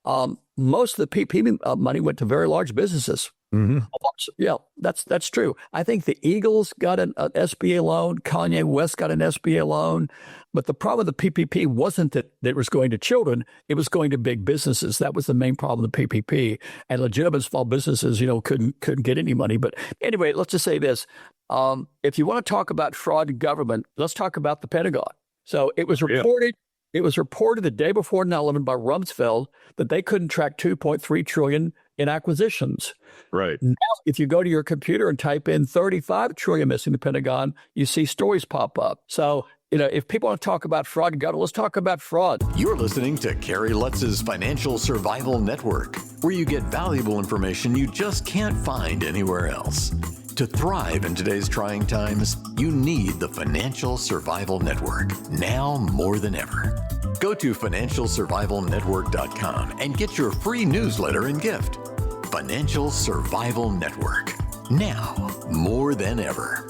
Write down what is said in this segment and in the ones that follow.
Most of the PPP money went to very large businesses. Mm-hmm. Yeah, that's true. I think the Eagles got an SBA loan. Kanye West got an SBA loan. But the problem with the PPP wasn't that it was going to children. It was going to big businesses. That was the main problem with PPP. And legitimate small businesses, couldn't get any money. But anyway, let's just say this. If you want to talk about fraud in government, let's talk about the Pentagon. So it was reported. Yeah. It was reported the day before 9/11 by Rumsfeld that they couldn't track $2.3 trillion in acquisitions. Right. Now, if you go to your computer and type in 35 trillion missing the Pentagon, you see stories pop up. So, if people want to talk about fraud in government, let's talk about fraud. You're listening to Kerry Lutz's Financial Survival Network, where you get valuable information you just can't find anywhere else. To thrive in today's trying times, you need the Financial Survival Network, now more than ever. Go to financialsurvivalnetwork.com and get your free newsletter and gift. Financial Survival Network, now more than ever.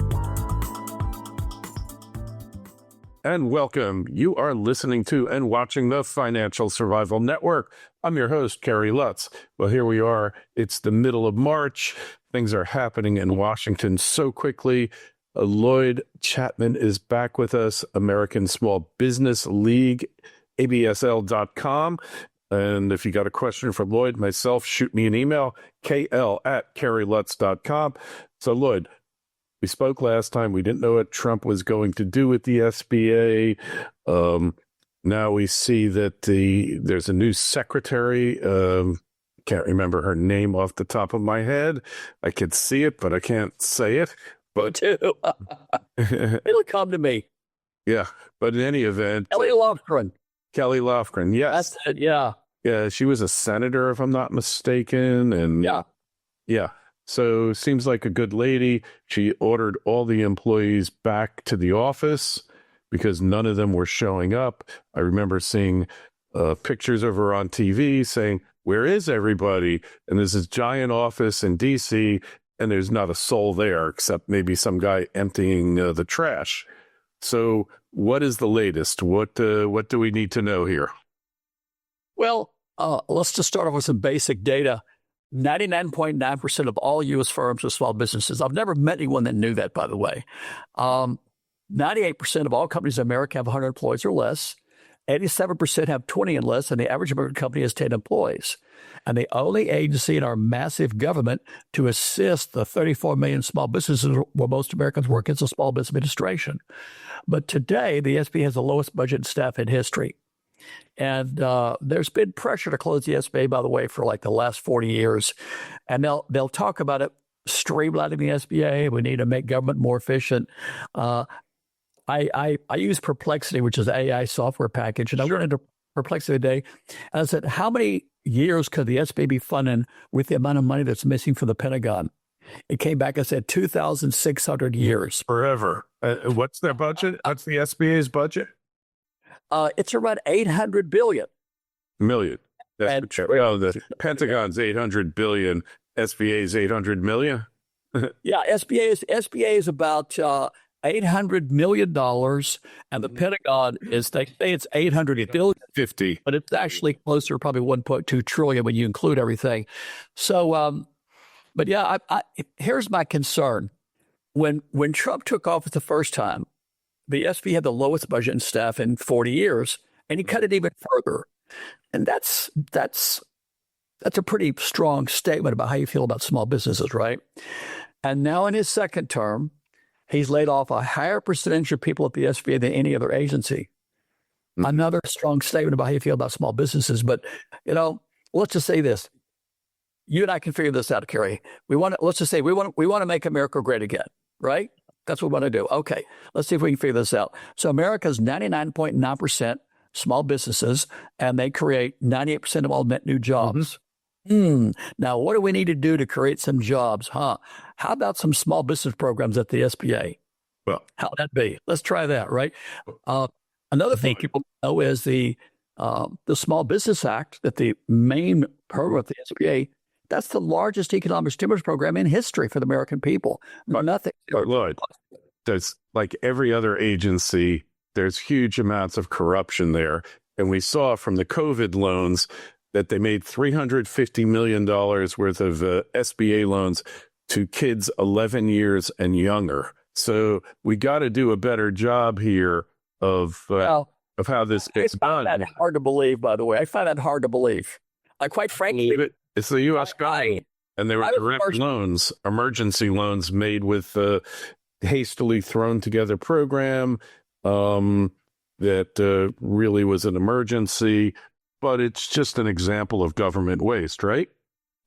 And welcome. You are listening to and watching the Financial Survival Network. I'm your host, Kerry Lutz. Well, here we are. It's the middle of March. Things are happening in Washington so quickly. Lloyd Chapman is back with us, American Small Business League, absl.com. And if you got a question for Lloyd, myself, shoot me an email, kl@kerrylutz.com. So, Lloyd, we spoke last time. We didn't know what Trump was going to do with the SBA. Now we see that there's a new secretary. Can't remember her name off the top of my head. I could see it, but I can't say it. But it'll come to me. Yeah, but in any event, Kelly Lofgren. Yes, that's it. Yeah. She was a senator, if I'm not mistaken, and yeah. So seems like a good lady. She ordered all the employees back to the office because none of them were showing up. I remember seeing pictures of her on TV saying, "Where is everybody?" And there's this giant office in D.C., and there's not a soul there except maybe some guy emptying the trash. So what is the latest? What do we need to know here? Well, let's just start off with some basic data. 99.9% of all U.S. firms are small businesses. I've never met anyone that knew that, by the way. 98% of all companies in America have 100 employees or less. 87% have 20 and less, and the average American company has 10 employees. And the only agency in our massive government to assist the 34 million small businesses where most Americans work is the Small Business Administration. But today, the SBA has the lowest budget and staff in history. And there's been pressure to close the SBA, by the way, for like the last 40 years. And they'll talk about it, streamlining the SBA. We need to make government more efficient. I use Perplexity, which is an AI software package. And I went into Perplexity today, and I said, how many years could the SBA be funding with the amount of money that's missing from the Pentagon? It came back and said 2,600 years. Forever. What's their budget? What's the SBA's budget? It's around $800 billion. Million. The Pentagon's $800 billion. SBA's $800 million. Yeah, SBA is about $800 million, and the Pentagon is, they say it's $800 billion. 50. But it's actually closer, probably $1.2 trillion when you include everything. So, but yeah, here's my concern. When Trump took office the first time, the SBA had the lowest budget and staff in 40 years, and he cut it even further. And that's a pretty strong statement about how you feel about small businesses, right? And now in his second term, he's laid off a higher percentage of people at the SBA than any other agency. Mm-hmm. Another strong statement about how you feel about small businesses. But, let's just say this. You and I can figure this out, Kerry. Let's just say we want to make America great again, right? That's what we want to do. Okay, let's see if we can figure this out. So America's 99.9% small businesses, and they create 98% of all net new jobs. Mm-hmm. Now, what do we need to do to create some jobs, huh? How about some small business programs at the SBA? Well, how'd that be? Let's try that, right? Another thing people know is the Small Business Act, that the main program of the SBA, that's the largest economic stimulus program in history for the American people. Nothing. But Lloyd, there's like every other agency, there's huge amounts of corruption there. And we saw from the COVID loans, that they made $350 million worth of SBA loans to kids 11 years and younger. So we got to do a better job here of how this gets done. I find that hard to believe, by the way. I find that hard to believe. Quite frankly, it's the U.S. government, and they were direct loans, emergency loans made with hastily thrown together program that really was an emergency, but it's just an example of government waste, right?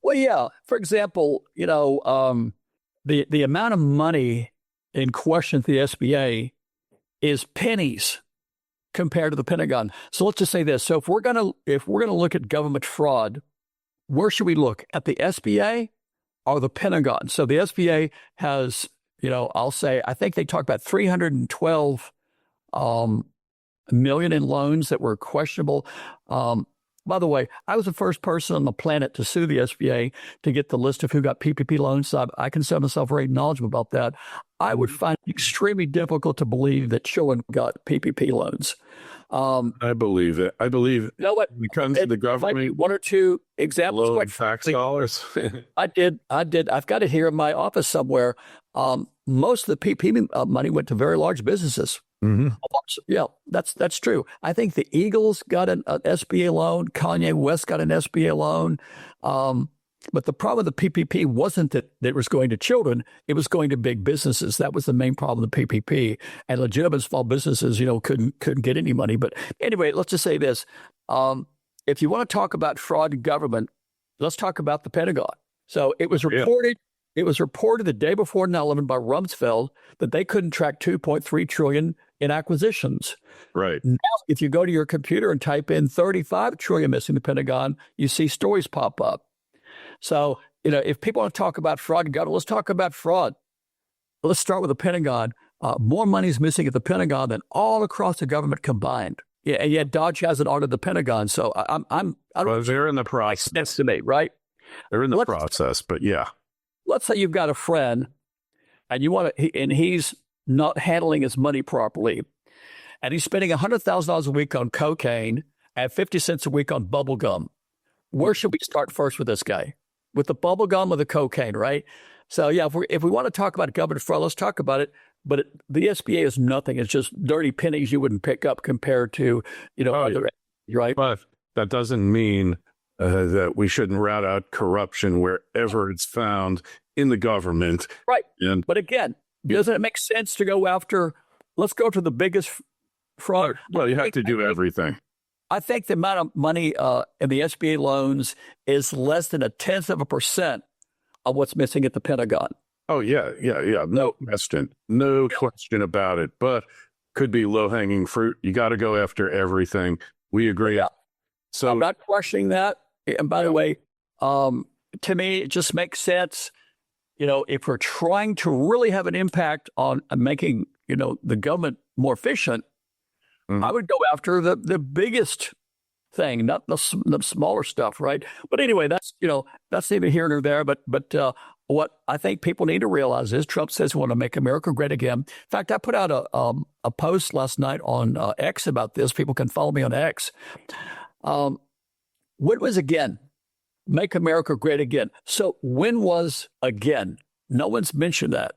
Well, yeah. For example, the amount of money in question to the SBA is pennies compared to the Pentagon. So let's just say this. So if we're gonna look at government fraud, where should we look? At the SBA or the Pentagon? So the SBA has, I think they talk about 312 million in loans that were questionable. By the way, I was the first person on the planet to sue the SBA to get the list of who got PPP loans. So I consider myself very knowledgeable about that. I would find it extremely difficult to believe that children got PPP loans. I believe it. I believe what? When it comes to the government, one or two examples. Loan tax dollars. I did. I've got it here in my office somewhere. Most of the PPP money went to very large businesses. Mm-hmm. Yeah, that's true. I think the Eagles got an SBA loan. Kanye West got an SBA loan. But the problem with the PPP wasn't that it was going to children. It was going to big businesses. That was the main problem with the PPP. And legitimate small businesses, couldn't get any money. But anyway, let's just say this. If you want to talk about fraud in government, let's talk about the Pentagon. So it was reported. It was reported the day before 9/11 by Rumsfeld that they couldn't track $2.3 trillion in acquisitions. Right. Now, if you go to your computer and type in $35 trillion missing the Pentagon, you see stories pop up. So, if people want to talk about fraud in government, let's talk about fraud. Let's start with the Pentagon. More money is missing at the Pentagon than all across the government combined. Yeah, and yet Dodge hasn't audited the Pentagon. So they're in the process. Estimate, right? They're in the process, but yeah. Let's say you've got a friend and and he's not handling his money properly. And he's spending $100,000 a week on cocaine and 50 cents a week on bubble gum. Where should we start first with this guy? With the bubble gum or the cocaine, right? So yeah, if we want to talk about government fraud, let's talk about it. But the SBA is nothing. It's just dirty pennies you wouldn't pick up compared to, other, right? But that doesn't mean that we shouldn't rout out corruption wherever it's found in the government. Right. But again, doesn't it make sense to go after, let's go to the biggest fraud? Well, you have to do everything. I think the amount of money in the SBA loans is less than 0.1% of what's missing at the Pentagon. Oh, yeah. No question. No question about it. But could be low-hanging fruit. You got to go after everything. We agree. Yeah. So I'm not questioning that. And by the way, to me, it just makes sense. If we're trying to really have an impact on making, the government more efficient, I would go after the biggest thing, not the smaller stuff, right? But anyway, that's neither here nor there. But what I think people need to realize is Trump says we want to make America great again. In fact, I put out a post last night on X about this. People can follow me on X. When was again? Make America great again. So when was again? No one's mentioned that.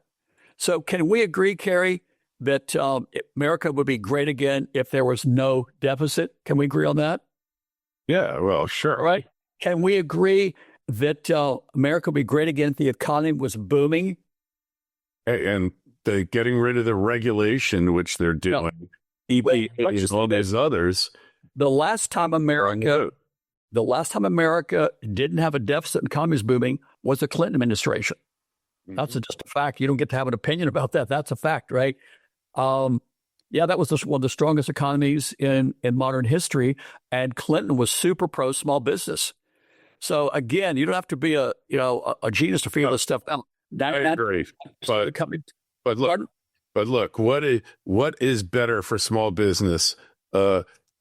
So can we agree, Kerry, that America would be great again if there was no deficit? Can we agree on that? Yeah, well, sure. Right. Can we agree that America would be great again if the economy was booming? And getting rid of the regulation, which they're doing, EPA and all these others. The last time America didn't have a deficit and economy was booming was the Clinton administration. That's just a fact. You don't get to have an opinion about that. That's a fact, right? That was one of the strongest economies in modern history, and Clinton was super pro small business. So again, you don't have to be a genius to figure this stuff out. I agree, but look, what is better for small business?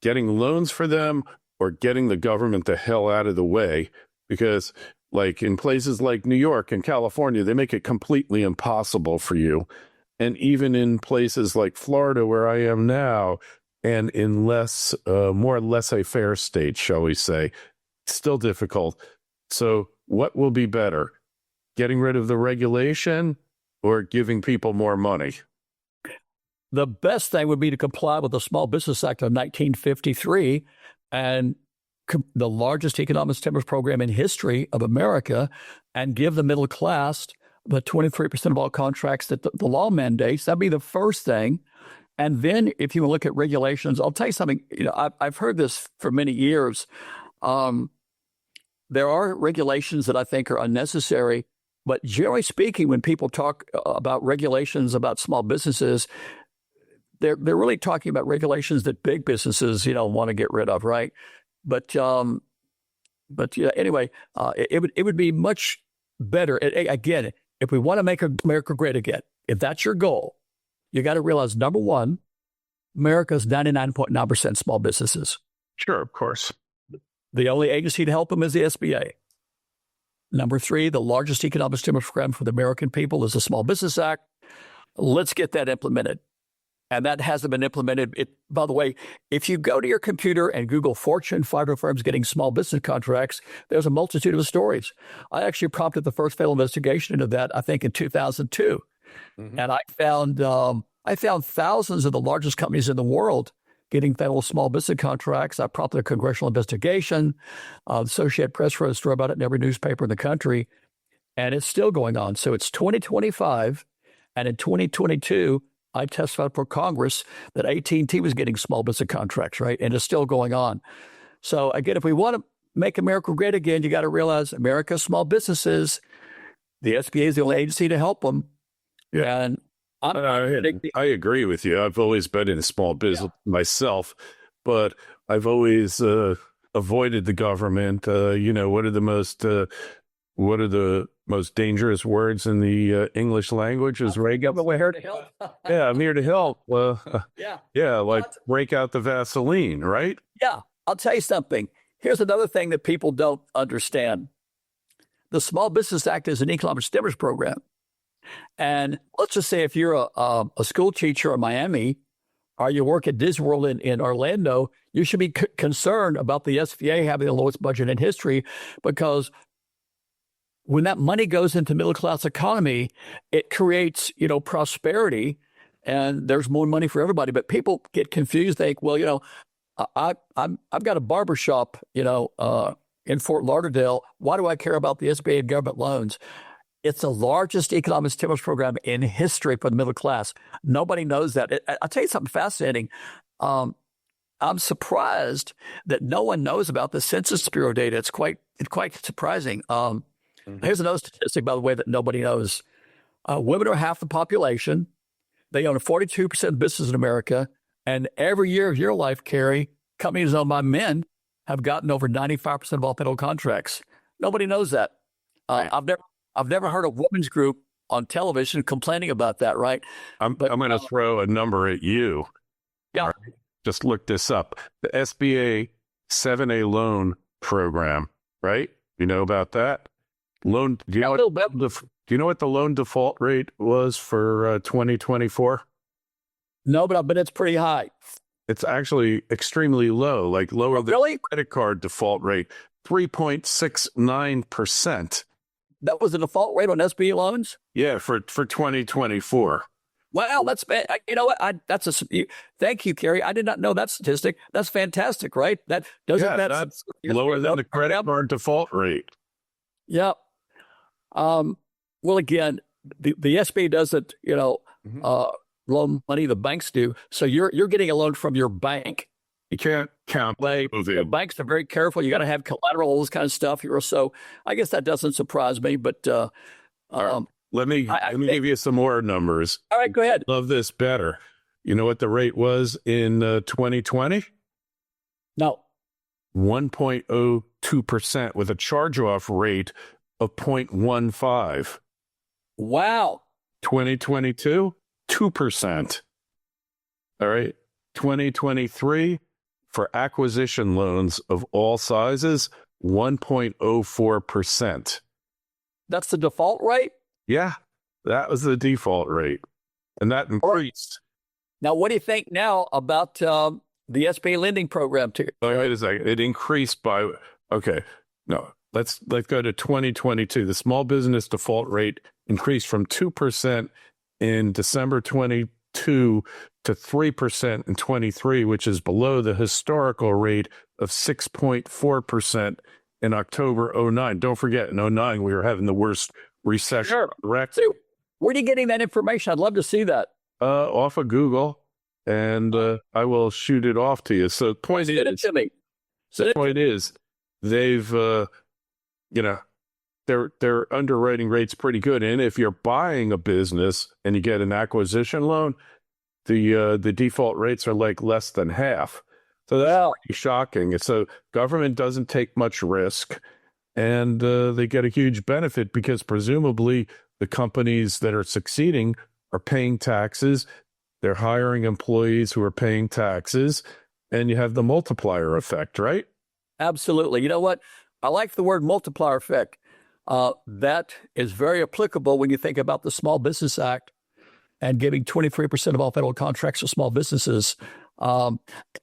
Getting loans for them or getting the government the hell out of the way? Because like in places like New York and California, they make it completely impossible for you. And even in places like Florida, where I am now, and in more laissez-faire states, shall we say, Still difficult. So what will be better? Getting rid of the regulation or giving people more money? The best thing would be to comply with the Small Business Act of 1953 and the largest economic stimulus program in history of America, and give the middle class the 23% of all contracts that the law mandates. That'd be the first thing. And then if you look at regulations, I'll tell you something, I've heard this for many years. There are regulations that I think are unnecessary, but generally speaking, when people talk about regulations about small businesses, they're really talking about regulations that big businesses, want to get rid of, right? But yeah, anyway, it would be much better. Again, if we want to make America great again, if that's your goal, you got to realize, number one, America's 99.9% small businesses. Sure, of course. The only agency to help them is the SBA. Number three, the largest economic stimulus program for the American people is the Small Business Act. Let's get that implemented. And that hasn't been implemented. By the way, if you go to your computer and Google Fortune 500 firms getting small business contracts, there's a multitude of stories. I actually prompted the first federal investigation into that, I think, in 2002. Mm-hmm. And I found thousands of the largest companies in the world getting federal small business contracts. I prompted a congressional investigation. The Associated Press wrote a story about it in every newspaper in the country. And it's still going on. So it's 2025. And in 2022, I testified for Congress that AT&T was getting small business contracts, right? And it's still going on. So again, if we want to make America great again, you got to realize America's small businesses, the SBA is the only agency to help them. Yeah. And I agree with you. I've always been in a small business myself, but I've always avoided the government. What are the most dangerous words in the English language? Is we're here to help. Yeah, I'm here to help. Like break out the Vaseline, right? Yeah, I'll tell you something. Here's another thing that people don't understand. The Small Business Act is an economic stimulus program. And let's just say if you're a school teacher in Miami or you work at Disney World in Orlando, you should be concerned about the SBA having the lowest budget in history, because when that money goes into middle-class economy, it creates, prosperity, and there's more money for everybody. But people get confused. They think, well, I've got a barber shop, in Fort Lauderdale. Why do I care about the SBA and government loans? It's the largest economic stimulus program in history for the middle class. Nobody knows that. I'll tell you something fascinating. I'm surprised that no one knows about the Census Bureau data. It's quite surprising. Here's another statistic, by the way, that nobody knows. Women are half the population. They own 42% of business in America. And every year of your life, Kerry, companies owned by men have gotten over 95% of all federal contracts. Nobody knows that. I've never heard a women's group on television complaining about that, right? I'm going to throw a number at you. Yeah. Right? Just look this up. The SBA 7A loan program, right? You know about that? Do you know what the loan default rate was for 2024? No, but it's pretty high. It's actually extremely low, like lower than the credit card default rate, 3.69%. That was the default rate on SBA loans? Yeah, for 2024. Wow, that's bad. You know what? Thank you, Kerry. I did not know that statistic. That's fantastic, right? That's lower than the credit card default rate. Yeah. Well, again, the SBA doesn't, loan money. The banks do. So you're getting a loan from your bank. You can't count. Banks are very careful. You got to have collateral, all this kind of stuff. So I guess that doesn't surprise me. But let me give you some more numbers. All right, go ahead. Love this better. You know what the rate was in 2020? No. 1.02% with a charge-off rate of 0.15. Wow. 2022, 2%. All right. 2023, for acquisition loans of all sizes, 1.04%. That's the default rate? Yeah, that was the default rate. And that increased. Now, what do you think now about the SBA lending program too? Wait a second. It increased by Okay. No, let's go to 2022. The small business default rate increased from 2% in December 22 to 3% in 23, which is below the historical rate of 6.4% in October 09. Don't forget, in 09, we were having the worst recession. Sure. Correct? So, where are you getting that information? I'd love to see that. Off of Google, and I will shoot it off to you. So the point Send it to me. the point is, they've, their underwriting rate's pretty good. And if you're buying a business and you get an acquisition loan, the default rates are like less than half. So that's pretty shocking. So government doesn't take much risk, and they get a huge benefit because presumably the companies that are succeeding are paying taxes. They're hiring employees who are paying taxes, and you have the multiplier effect, right? Absolutely. You know what? I like the word multiplier effect. That is very applicable when you think about the Small Business Act and giving 23% of all federal contracts to small businesses. I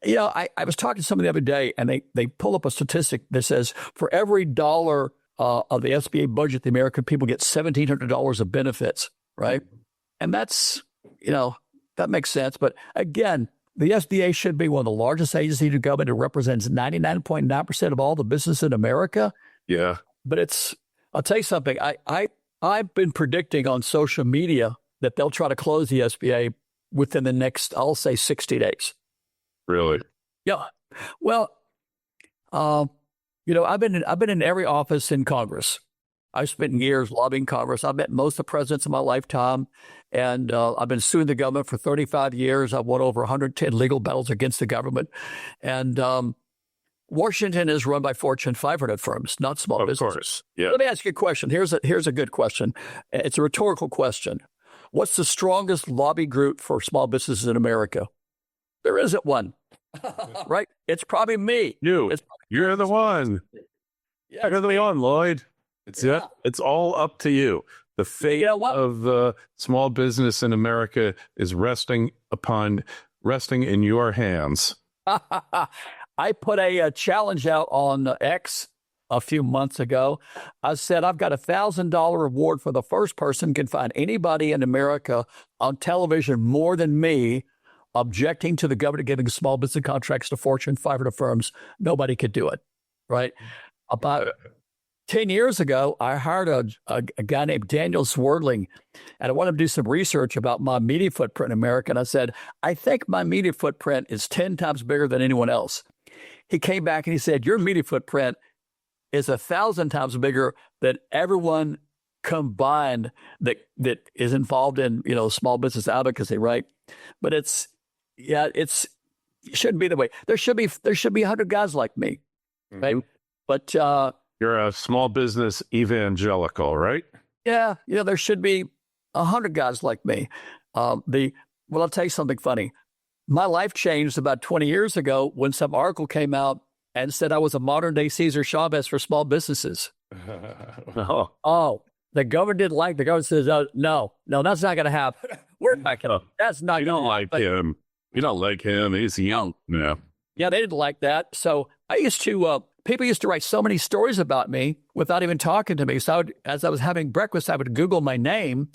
was talking to someone the other day, and they pull up a statistic that says for every dollar of the SBA budget, the American people get $1,700 of benefits, right? And that's, that makes sense. But again, the SBA should be one of the largest agencies in government. It represents 99.9% of all the business in America. Yeah. But I'll tell you something. I've been predicting on social media that they'll try to close the SBA within the next, I'll say, 60 days. Really? Yeah. Well, I've been in every office in Congress. I spent years lobbying Congress. I've met most of the presidents in my lifetime, and I've been suing the government for 35 years. I've won over 110 legal battles against the government. And Washington is run by Fortune 500 firms, not small businesses. Of course. Yeah. Let me ask you a question. Here's a good question. It's a rhetorical question. What's the strongest lobby group for small businesses in America? There isn't one, right? It's probably me. You're the one. Yeah. You're the one, Lloyd. It's all up to you. The fate of small business in America is resting in your hands. I put a challenge out on X a few months ago. I said, I've got $1,000 reward for the first person who can find anybody in America on television more than me objecting to the government giving small business contracts to Fortune 500 firms. Nobody could do it, right? About 10 years ago, I hired a guy named Daniel Swerdling, and I wanted to do some research about my media footprint in America. And I said, I think my media footprint is 10 times bigger than anyone else. He came back and he said, your media footprint is 1,000 times bigger than everyone combined that is involved in, small business advocacy, right? But it shouldn't be the way. There should be 100 guys like me, right? But you're a small business evangelical, right? Yeah, there should be 100 guys like me. I'll tell you something funny. My life changed about 20 years ago when some article came out and said I was a modern-day Cesar Chavez for small businesses. The government didn't like. The government says, no, that's not going to happen. We're not going to. That's not. You don't like him. You don't like him. He's young. Yeah. Yeah, they didn't like that. So I used to. People used to write so many stories about me without even talking to me. So as I was having breakfast, I would Google my name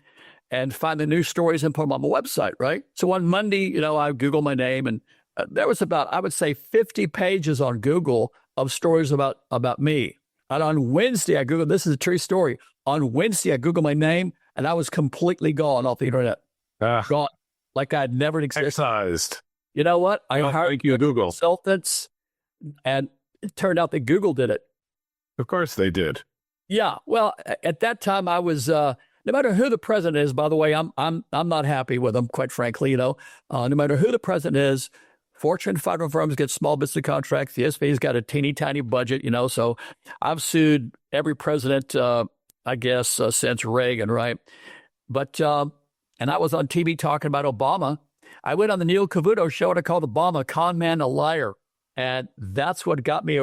and find the new stories and put them on my website, right? So on Monday, I Google my name, and there was about, I would say, 50 pages on Google of stories about me. And on Wednesday, I Googled, this is a true story. On Wednesday, I Googled my name, and I was completely gone off the internet. Gone. Like I had never existed. Excised. You know what? I hired Google consultants, and it turned out that Google did it. Of course they did. Yeah. Well, at that time, I was, no matter who the president is, by the way, I'm not happy with him, quite frankly, no matter who the president is, Fortune 500 firms get small business contracts. The SBA's got a teeny tiny budget, so I've sued every president, I guess, since Reagan, right? But, and I was on TV talking about Obama. I went on the Neil Cavuto show and I called Obama a con man, a liar. And that's what got me,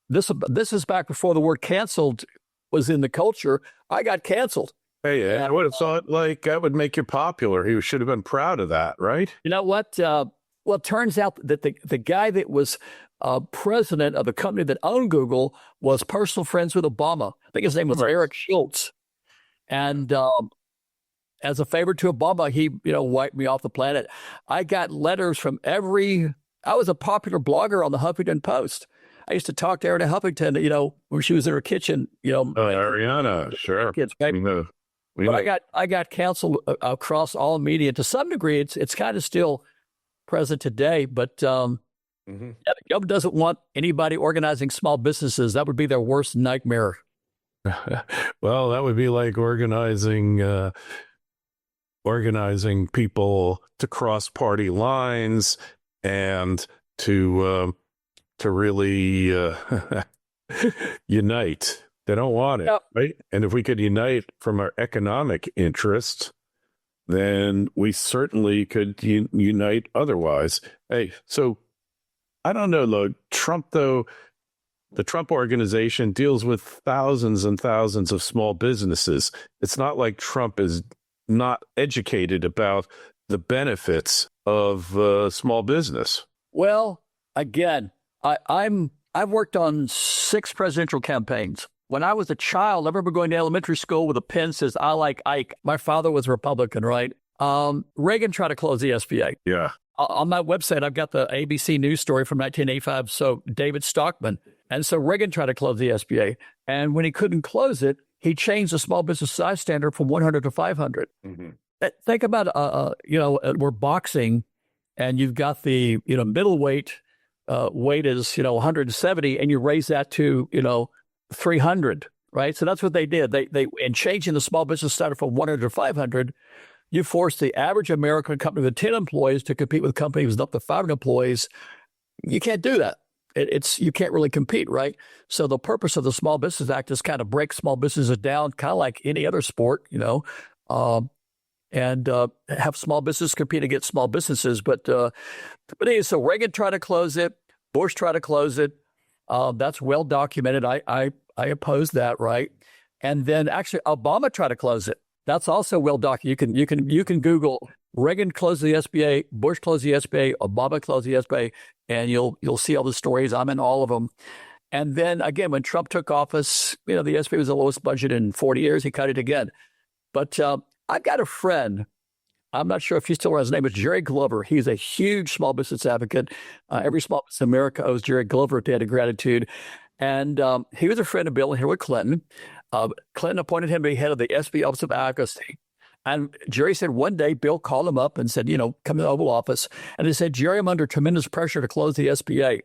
this is back before the word canceled was in the culture. I got canceled. Hey, I would have thought that would make you popular. He should have been proud of that, right? You know what? Well, it turns out that the guy that was president of the company that owned Google was personal friends with Obama. I think his name was Eric Schultz. And as a favor to Obama, he, wiped me off the planet. I got letters from I was a popular blogger on the Huffington Post. I used to talk to Erin Huffington, when she was in her kitchen, Ariana, sure. Kids, right? But I got canceled across all media. To some degree, it's kind of still present today, but the government doesn't want anybody organizing small businesses. That would be their worst nightmare. Well, that would be like organizing people to cross party lines and to really unite. They don't want it, right? And if we could unite from our economic interests, then we certainly could unite otherwise. Hey, so I don't know, Lloyd. Trump, though, the Trump organization deals with thousands and thousands of small businesses. It's not like Trump is not educated about the benefits of small business. Well, again, I've worked on 6 presidential campaigns. When I was a child, I remember going to elementary school with a pen that says, "I like Ike." My father was a Republican, right? Reagan tried to close the SBA. Yeah. On my website, I've got the ABC News story from 1985. So David Stockman. And so Reagan tried to close the SBA. And when he couldn't close it, he changed the small business size standard from 100 to 500. Think about, we're boxing and you've got the, middleweight weight is, 170 and you raise that to, 300, right? So that's what they did. They in changing the small business standard from 100 to 500, you forced the average American company with 10 employees to compete with companies with up to 500 employees. You can't do that. You can't really compete, right? So the purpose of the Small Business Act is kind of break small businesses down, kind of like any other sport, and have small business compete against small businesses. But anyway, so Reagan tried to close it. Bush tried to close it. That's well documented. I oppose that, right? And then actually Obama tried to close it. That's also well documented. You can Google Reagan closed the SBA, Bush closed the SBA, Obama closed the SBA, and you'll see all the stories. I'm in all of them. And then again, when Trump took office, the SBA was the lowest budget in 40 years. He cut it again. But I've got a friend. I'm not sure if he's still around. His name is Jerry Glover. He's a huge small business advocate. Every small business in America owes Jerry Glover a debt of gratitude. And he was a friend of Bill and Hillary Clinton. Clinton appointed him to be head of the SBA Office of Advocacy. And Jerry said one day Bill called him up and said, come to the Oval Office. And he said, "Jerry, I'm under tremendous pressure to close the SBA.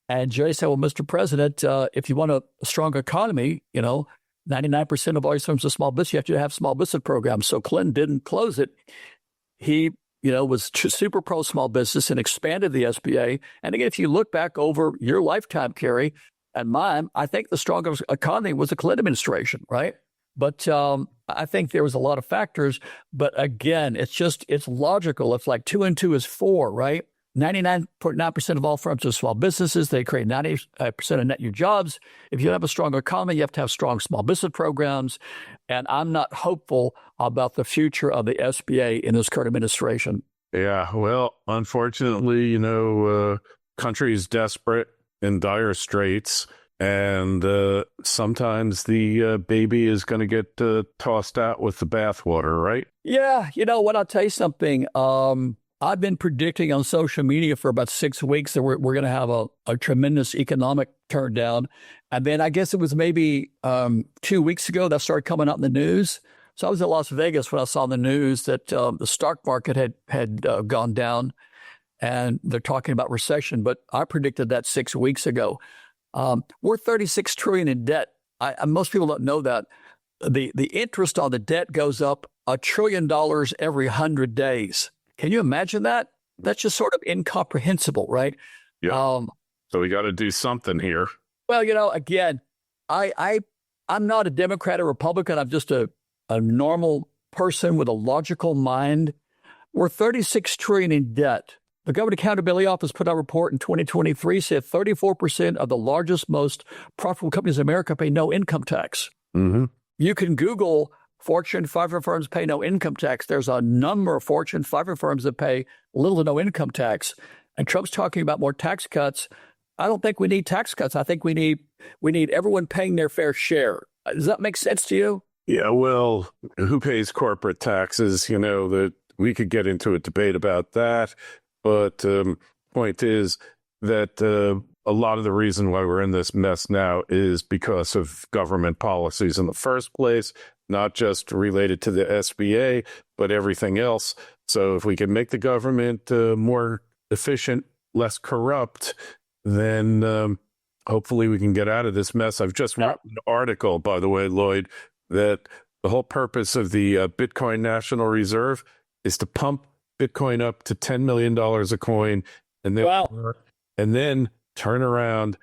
And Jerry said, "Well, Mr. President, if you want a strong economy, 99% of all your firms are small business. You have to have small business programs." So Clinton didn't close it. He, was super pro small business and expanded the SBA. And again, if you look back over your lifetime, Kerry, and mine, I think the strongest economy was the Clinton administration, right? But I think there was a lot of factors. But again, it's logical. It's like 2 and 2 is 4, right? 99.9% of all firms are small businesses. They create 90% of net new jobs. If you have a strong economy, you have to have strong small business programs. And I'm not hopeful about the future of the SBA in this current administration. Yeah, well, unfortunately, country is desperate, in dire straits, and sometimes the baby is going to get tossed out with the bathwater, right? Yeah, what? I'll tell you something. I've been predicting on social media for about 6 weeks that we're going to have a tremendous economic turndown. And then I guess it was maybe 2 weeks ago that started coming out in the news. So I was in Las Vegas when I saw the news that the stock market had gone down and they're talking about recession. But I predicted that 6 weeks ago. We're $36 trillion in debt. Most people don't know that. The interest on the debt goes up $1 trillion every 100 days. Can you imagine that? That's just sort of incomprehensible, right? Yeah. So we got to do something here. Well, again, I'm not a Democrat or Republican. I'm just a normal person with a logical mind. We're $36 trillion in debt. The Government Accountability Office put out a report in 2023 said 34% of the largest, most profitable companies in America pay no income tax. Mm-hmm. You can Google Fortune 500 firms pay no income tax. There's a number of Fortune 500 firms that pay little to no income tax. and Trump's talking about more tax cuts. I don't think we need tax cuts. I think we need everyone paying their fair share. Does that make sense to you? Yeah, well, who pays corporate taxes? That we could get into a debate about that. But point is that a lot of the reason why we're in this mess now is because of government policies in the first place, not just related to the SBA, but everything else. So if we can make the government more efficient, less corrupt, then hopefully we can get out of this mess. I've just written an article, by the way, Lloyd, that the whole purpose of the Bitcoin National Reserve is to pump Bitcoin up to $10 million a coin, and then turn around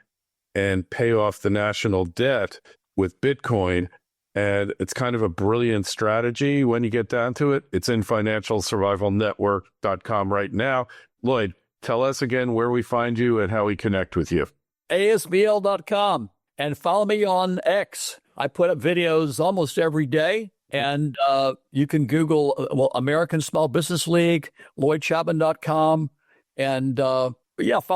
and pay off the national debt with Bitcoin. And it's kind of a brilliant strategy when you get down to it. It's in financialsurvivalnetwork.com right now. Lloyd, tell us again where we find you and how we connect with you. ASBL.com, and follow me on X. I put up videos almost every day, and you can Google American Small Business League, LloydChapman.com, and follow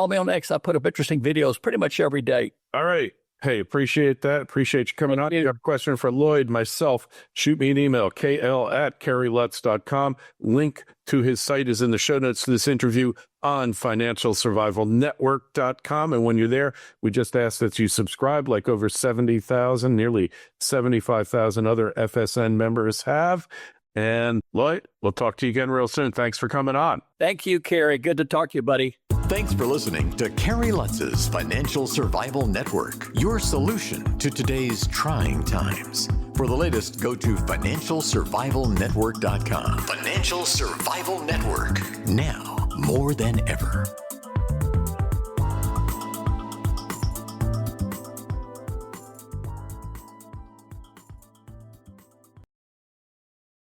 me on X. I put up interesting videos pretty much every day. All right. Hey, appreciate that. Appreciate you coming on. If you have a question for Lloyd, myself, shoot me an email, kl@kerrylutz.com. Link to his site is in the show notes to this interview on financialsurvivalnetwork.com. And when you're there, we just ask that you subscribe like over 70,000, nearly 75,000 other FSN members have. And Lloyd, we'll talk to you again real soon. Thanks for coming on. Thank you, Kerry. Good to talk to you, buddy. Thanks for listening to Kerry Lutz's Financial Survival Network, your solution to today's trying times. For the latest, go to financialsurvivalnetwork.com. Financial Survival Network, now more than ever.